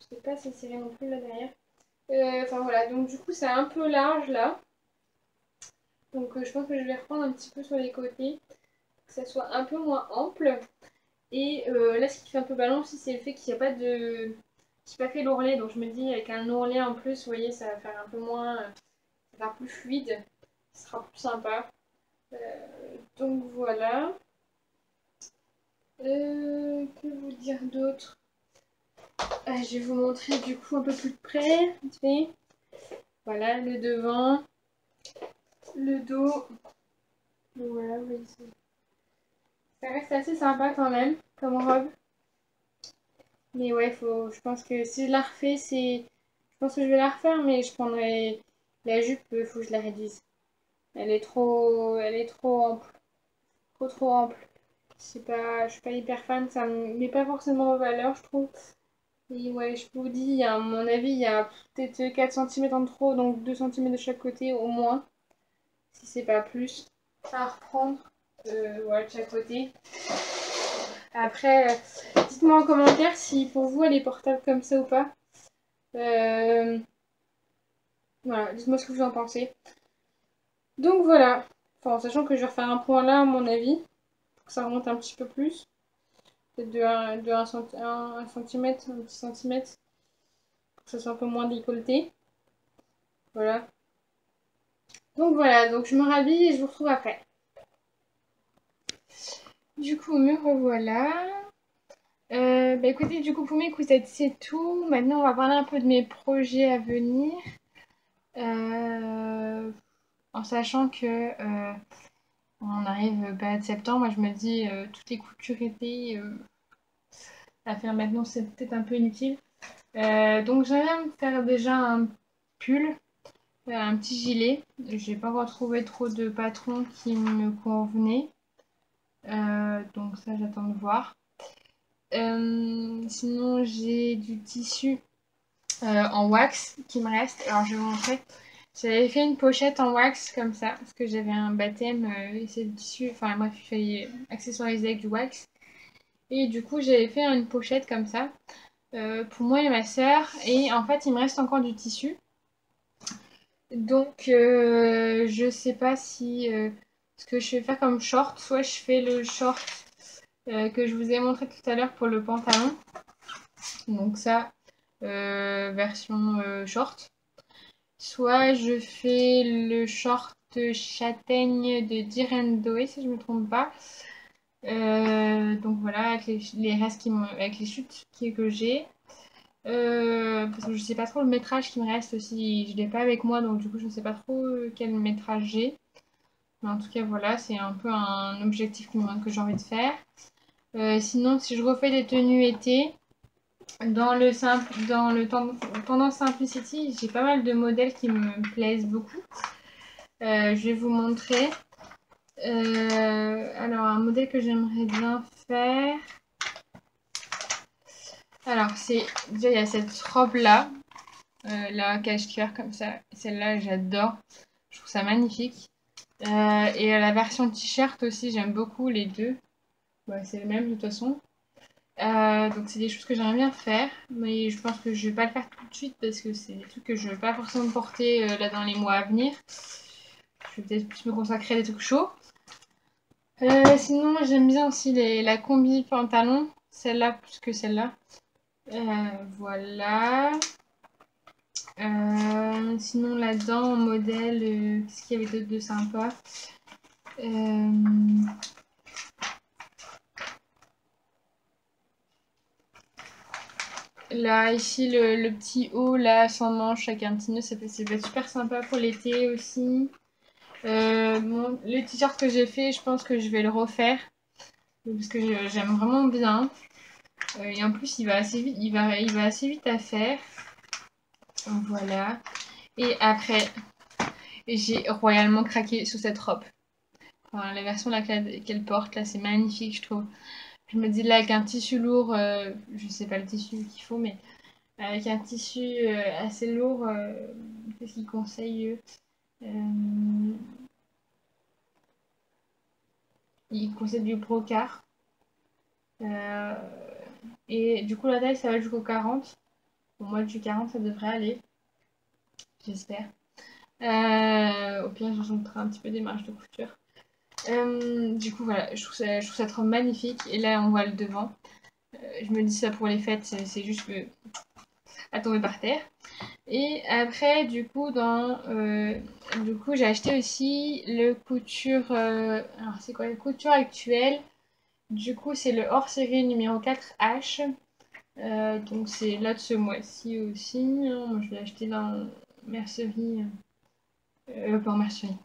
Je sais pas si c'est serré non plus là derrière. Enfin voilà, donc du coup, c'est un peu large là. Donc je pense que je vais reprendre un petit peu sur les côtés pour que ça soit un peu moins ample. Et là, ce qui fait un peu ballon aussi, c'est le fait qu'il n'y a pas de. J'ai pas fait l'ourlet, donc je me dis avec un ourlet en plus, vous voyez, ça va faire un peu moins. Ça va faire plus fluide. Ce sera plus sympa. Donc voilà. Que vous dire d'autre? Je vais vous montrer du coup un peu plus de près. Vite fait. Voilà, le devant, le dos. Voilà, vous voyez, ça reste assez sympa quand même comme robe. Mais ouais, je pense que si je la refais, je pense que je vais la refaire, mais je prendrai la jupe, il faut que je la réduise. Elle est trop ample, trop ample. Je suis pas hyper fan, ça me met pas forcément en valeur, je trouve. Et ouais, je vous dis, à mon avis, il y a peut-être 4 centimètres en trop, donc 2 centimètres de chaque côté au moins, si c'est pas plus, à reprendre ouais, de chaque côté. Après, dites-moi en commentaire si pour vous elle est portable comme ça ou pas. Euh, voilà, dites-moi ce que vous en pensez. Donc voilà, enfin, en sachant que je vais refaire un point là, à mon avis, pour que ça remonte un petit peu plus. Peut-être de 1 centimètre, un petit centimètre, pour que ça soit un peu moins décolleté. Voilà. Donc voilà, donc je me rhabille et je vous retrouve après. Du coup, me revoilà. Bah écoutez, du coup, pour mes cousettes, c'est tout. Maintenant, on va parler un peu de mes projets à venir. Euh, En sachant que on arrive période septembre, moi je me dis toutes les coutures été à faire maintenant, c'est peut-être un peu inutile. Donc j'aimerais me faire déjà un pull, un petit gilet. J'ai pas encore trouvé trop de patrons qui me convenaient. Donc ça j'attends de voir. Sinon j'ai du tissu en wax qui me reste. Alors je vais vous montrer. J'avais fait une pochette en wax comme ça parce que j'avais un baptême et c'est du tissu. Enfin bref, il fallait accessoiriser avec du wax. Et du coup j'avais fait une pochette comme ça. pour moi et ma sœur. Et en fait, il me reste encore du tissu. Donc, je sais pas si ce que je vais faire comme short. Soit je fais le short que je vous ai montré tout à l'heure pour le pantalon. Donc ça, version short. Soit je fais le short châtaigne de Direndoé, si je me trompe pas. Donc voilà, avec les restes avec les chutes que j'ai. Parce que je sais pas trop le métrage qui me reste aussi, je l'ai pas avec moi, donc du coup je ne sais pas trop quel métrage j'ai. Mais en tout cas voilà, c'est un peu un objectif que j'ai envie de faire. Sinon, si je refais des tenues été, dans le tendance Simplicity, j'ai pas mal de modèles qui me plaisent beaucoup. Je vais vous montrer. Alors, un modèle que j'aimerais bien faire. Alors, déjà, il y a cette robe-là. La cache-cœur comme ça. Celle-là, j'adore. Je trouve ça magnifique. Et la version t-shirt aussi, j'aime beaucoup les deux. Ouais, c'est le même de toute façon. Donc c'est des choses que j'aimerais bien faire, mais je pense que je vais pas le faire tout de suite parce que c'est des trucs que je vais pas forcément porter là dans les mois à venir. Je vais peut-être plus me consacrer à des trucs chauds. Sinon, j'aime bien aussi la combi pantalon, celle-là plus que celle-là. Voilà. Sinon là-dedans, en modèle, qu'est-ce qu'il y avait d'autre de sympa? Là, ici, le petit haut, là, sans manche, avec un petit nœud, ça peut être super sympa pour l'été aussi. Bon, le t-shirt que j'ai fait, je pense que je vais le refaire. Parce que j'aime vraiment bien. Et en plus, il va assez vite, il va assez vite à faire. Voilà. Et après, j'ai royalement craqué sur cette robe. Enfin, la version là qu'elle porte, là, c'est magnifique, je trouve. Je me dis là, avec un tissu lourd, je sais pas le tissu qu'il faut, mais avec un tissu assez lourd, qu'est-ce qu'ils conseillent ils conseillent du brocart. Et du coup, la taille, ça va jusqu'au 40. Pour moi, du 40, ça devrait aller. J'espère. Au pire, je rajouterai un petit peu des marges de couture. Du coup, voilà, je trouve ça trop magnifique. Et là, on voit le devant. Je me dis ça pour les fêtes, c'est juste à tomber par terre. Et après, du coup, j'ai acheté aussi le couture. Alors, c'est quoi? Le couture actuelle. Du coup, c'est le hors série numéro 4H. Donc, c'est là de ce mois-ci aussi. Moi, je l'ai acheté dans Mercerie. Pas en mercerie.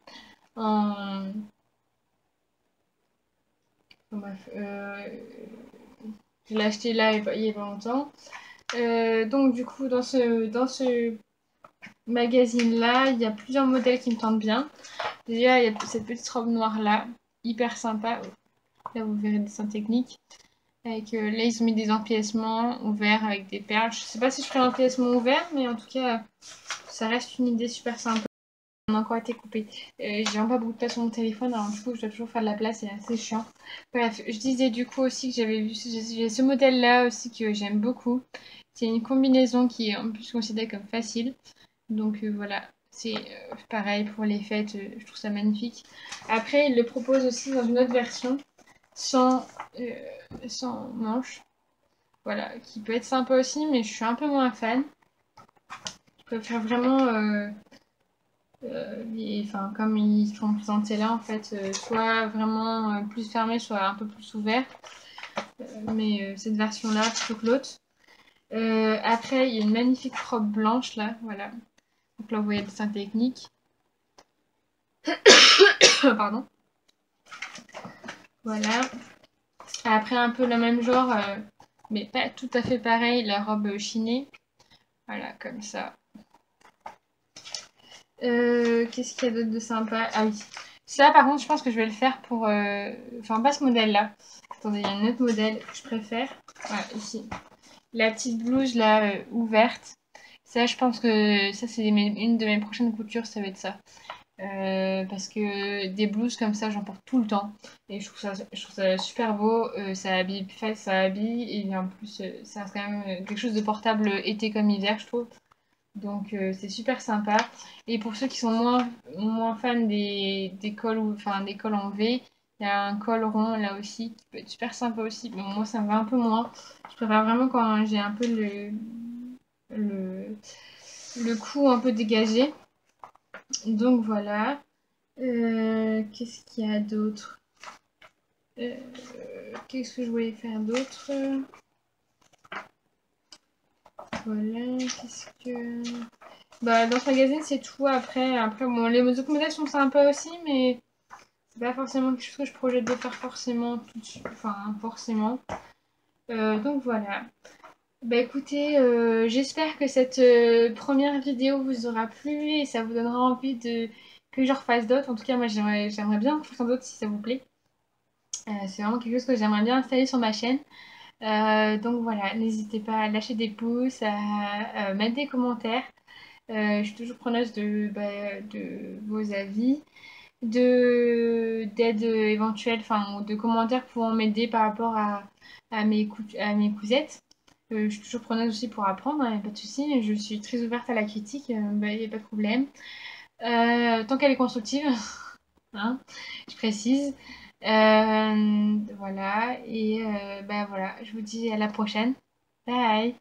En. Bref. Je l'ai acheté là il y a pas longtemps. Donc, du coup, dans ce magazine-là, il y a plusieurs modèles qui me tentent bien. Déjà, il y a cette petite robe noire-là, hyper sympa. Là, vous verrez des dessins techniques. Avec, là, ils ont mis des empiècements ouverts avec des perles. Je sais pas si je ferai l'empiècement ouvert, mais en tout cas, ça reste une idée super sympa. On a encore été coupé. J'ai vraiment pas beaucoup de place sur mon téléphone, alors du coup, je dois toujours faire de la place, c'est assez chiant. Bref, je disais du coup aussi que j'ai ce modèle-là aussi que j'aime beaucoup. C'est une combinaison qui est en plus considérée comme facile. Donc voilà, c'est pareil pour les fêtes, je trouve ça magnifique. Après, il le propose aussi dans une autre version, sans, sans manches. Voilà, qui peut être sympa aussi, mais je suis un peu moins fan. Je préfère vraiment, enfin, comme ils sont présentés là, en fait, soit vraiment plus fermé, soit un peu plus ouvert. Mais cette version-là, plutôt que l'autre. Après, il y a une magnifique robe blanche là, voilà. Donc là, vous voyez le dessin technique. Pardon. Voilà. Après, un peu le même genre, mais pas tout à fait pareil, la robe chinée. Voilà, comme ça. Qu'est-ce qu'il y a d'autre de sympa? Ah oui. Ça, par contre, je pense que je vais le faire pour... Enfin, pas ce modèle-là. Attendez, il y a un autre modèle que je préfère. Voilà, ici. La petite blouse, là, ouverte. Ça, je pense que ça, c'est une de mes prochaines coutures, ça va être ça. Parce que des blouses comme ça, j'en porte tout le temps. Et je trouve ça super beau. Ça habille, ça habille. Et en plus, ça reste quand même quelque chose de portable été comme hiver, je trouve. Donc c'est super sympa. Et pour ceux qui sont moins fans des cols, enfin des cols en V, il y a un col rond là aussi qui peut être super sympa aussi. Mais moi ça me va un peu moins. Je préfère vraiment quand j'ai un peu le, le cou un peu dégagé. Donc voilà. Qu'est-ce qu'il y a d'autre? Euh, Qu'est-ce que je voulais faire d'autre? Voilà, qu'est-ce que... Bah, dans ce magazine, c'est tout. Après bon, les documentations sont sympas aussi, mais c'est pas forcément quelque chose que je projette de faire forcément tout de suite. Enfin, forcément. Donc voilà. Bah écoutez, j'espère que cette première vidéo vous aura plu et ça vous donnera envie de que je refasse d'autres. En tout cas, moi j'aimerais bien en faire d'autres si ça vous plaît. C'est vraiment quelque chose que j'aimerais bien installer sur ma chaîne. Donc voilà, n'hésitez pas à lâcher des pouces, à mettre des commentaires. Je suis toujours preneuse de vos avis, d'aide éventuelle, enfin, ou de commentaires pouvant m'aider par rapport à mes cousettes. Je suis toujours preneuse aussi pour apprendre, hein, y a pas de souci. Je suis très ouverte à la critique, il n'y a pas de problème. Tant qu'elle est constructive, hein, je précise. Voilà, et voilà, je vous dis à la prochaine. Bye!